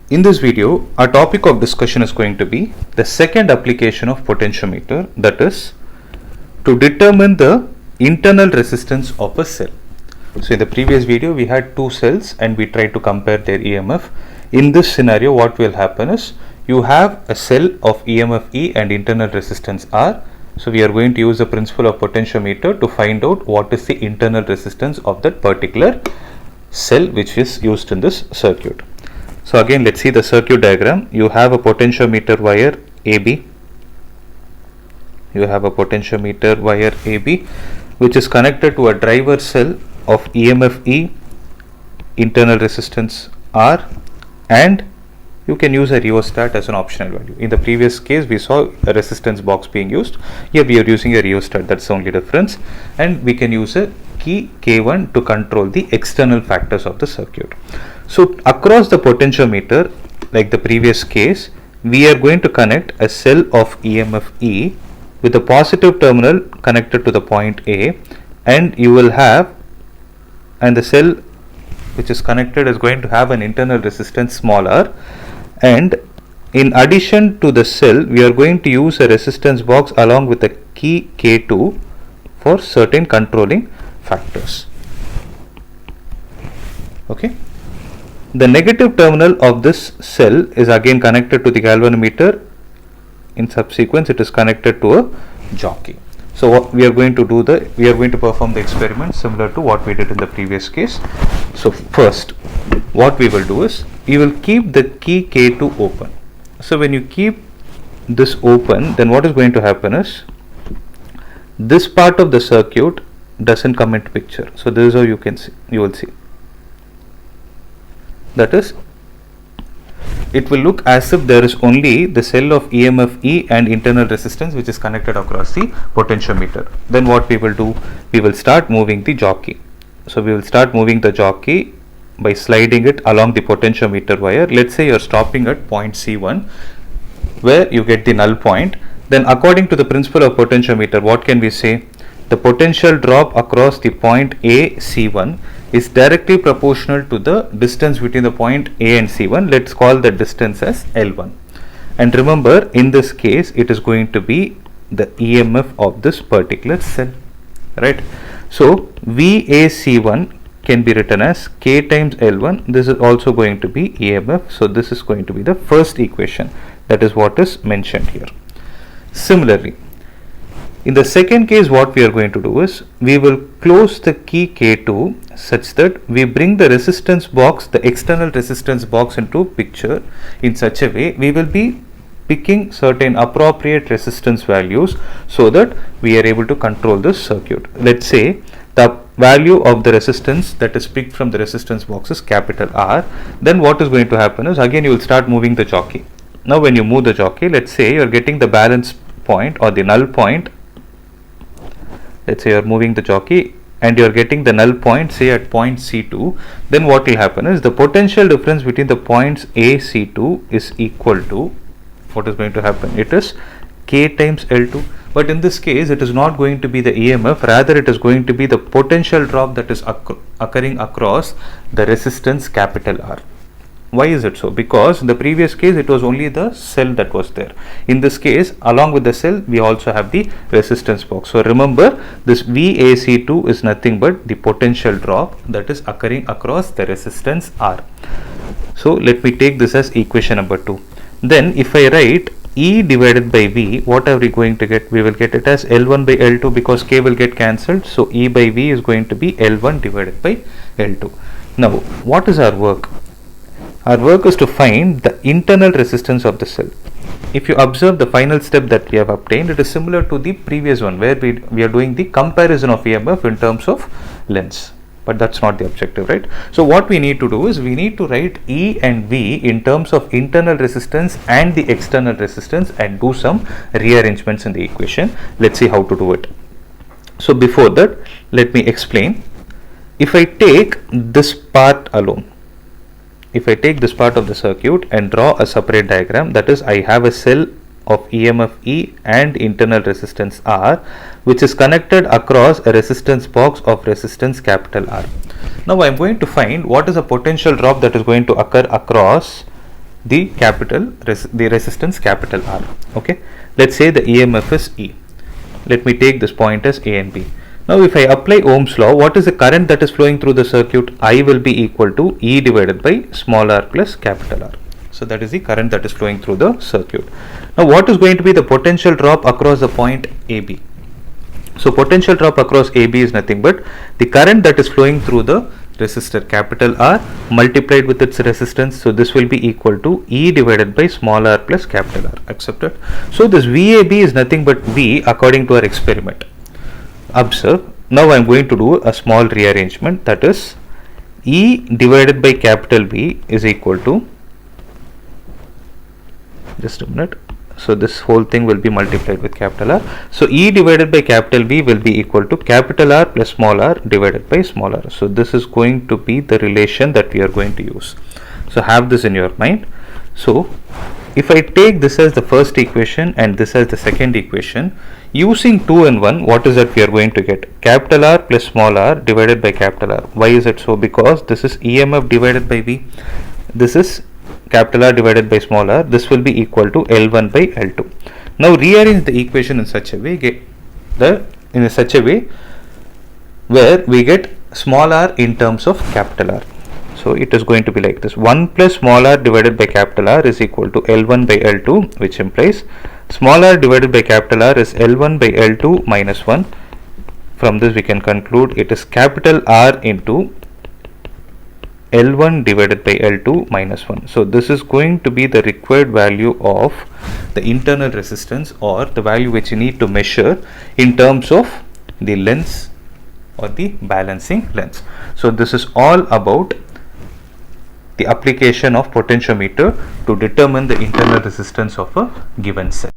In this video, our topic of discussion is going to be the second application of potentiometer, that is to determine the internal resistance of a cell. So in the previous video, we had two cells and we tried to compare their EMF. In this scenario, what will happen is you have a cell of EMF E and internal resistance R. So we are going to use the principle of potentiometer to find out what is the internal resistance of that particular cell which is used in this circuit. So again, let's see the circuit diagram. You have a potentiometer wire AB. You have a potentiometer wire AB which is connected to a driver cell of EMF E, internal resistance R, and you can use a rheostat as an optional value. In the previous case, we saw a resistance box being used. Here we are using a rheostat, that's the only difference. And we can use a key K1 to control the external factors of the circuit. So across the potentiometer, like the previous case, we are going to connect a cell of EMF E with a positive terminal connected to the point A, and you will have, and the cell which is connected is going to have an internal resistance small r, and in addition to the cell we are going to use a resistance box along with a key K2 for certain controlling factors. Okay. The negative terminal of this cell is again connected to the galvanometer. In subsequence, it is connected to a jockey. So what we are going to do, we are going to perform the experiment similar to what we did in the previous case. So first, what we will do is we will keep the key K2 open. So when you keep this open, then what is going to happen is this part of the circuit doesn't come into picture. So this is how you can see, you will see. That is, it will look as if there is only the cell of EMF E and internal resistance which is connected across the potentiometer. Then what we will do, we will start moving the jockey. So we will start moving the jockey by sliding it along the potentiometer wire. Let's say you are stopping at point C1 where you get the null point. Then according to the principle of potentiometer, what can we say? The potential drop across the point A C1 is directly proportional to the distance between the point A and C1. Let's call the distance as L1. And remember, in this case, it is going to be the EMF of this particular cell, right? So VAC1 can be written as K times L1. This is also going to be EMF. So this is going to be the first equation. That is what is mentioned here. Similarly, in the second case, what we are going to do is we will close the key K2 such that we bring the resistance box, the external resistance box into picture in such a way we will be picking certain appropriate resistance values so that we are able to control this circuit. Let's say the value of the resistance that is picked from the resistance box is capital R. Then what is going to happen is again you will start moving the jockey. Now when you move the jockey, let's say you are getting the balance point or the null point. Let's say you are moving the jockey and you are getting the null point, say at point C2, then what will happen is the potential difference between the points A, C2 is equal to, what is going to happen? It is K times L2. But in this case, it is not going to be the EMF, rather it is going to be the potential drop that is occurring across the resistance capital R. Why is it so? Because in the previous case it was only the cell that was there. In this case, along with the cell, we also have the resistance box. So remember, this VAC2 is nothing but the potential drop that is occurring across the resistance R. So let me take this as equation number 2. Then if I write E divided by V, what are we going to get? We will get it as L1 by L2 because K will get cancelled. So E by V is going to be L1 divided by L2. Now what is our work? Our work is to find the internal resistance of the cell. If you observe the final step that we have obtained, it is similar to the previous one where we are doing the comparison of EMF in terms of lengths. But that's not the objective, right? So what we need to do is we need to write E and V in terms of internal resistance and the external resistance and do some rearrangements in the equation. Let's see how to do it. So before that, let me explain. If I take this part alone, if I take this part of the circuit and draw a separate diagram, that is I have a cell of EMF E and internal resistance R which is connected across a resistance box of resistance capital R. Now I am going to find what is the potential drop that is going to occur across the resistance capital R. Okay, let's say the EMF is E. Let me take this point as A and B. Now if I apply Ohm's law, what is the current that is flowing through the circuit? I will be equal to E divided by small r plus capital R. So that is the current that is flowing through the circuit. Now what is going to be the potential drop across the point AB? So potential drop across AB is nothing but the current that is flowing through the resistor capital R multiplied with its resistance. So this will be equal to E divided by small r plus capital R. Accepted? So this VAB is nothing but V according to our experiment. Observe. Now I am going to do a small rearrangement, that is E divided by capital V is equal to, just a minute, so this whole thing will be multiplied with capital R. So E divided by capital V will be equal to capital R plus small r divided by small r. So this is going to be the relation that we are going to use. So have this in your mind. So if I take this as the first equation and this as the second equation, using 2 and 1, what is that we are going to get? Capital R plus small r divided by capital R. Why is it so? Because this is EMF divided by V. This is capital R divided by small r. This will be equal to L1 by L2. Now rearrange the equation in such a way, where we get small r in terms of capital R. So it is going to be like this: 1 plus small r divided by capital R is equal to L1 by L2, which implies small r divided by capital R is L1 by L2 minus 1. From this we can conclude it is capital R into L1 divided by L2 minus 1. So this is going to be the required value of the internal resistance, or the value which you need to measure in terms of the lens or the balancing lens. So this is all about the application of potentiometer to determine the internal resistance of a given cell.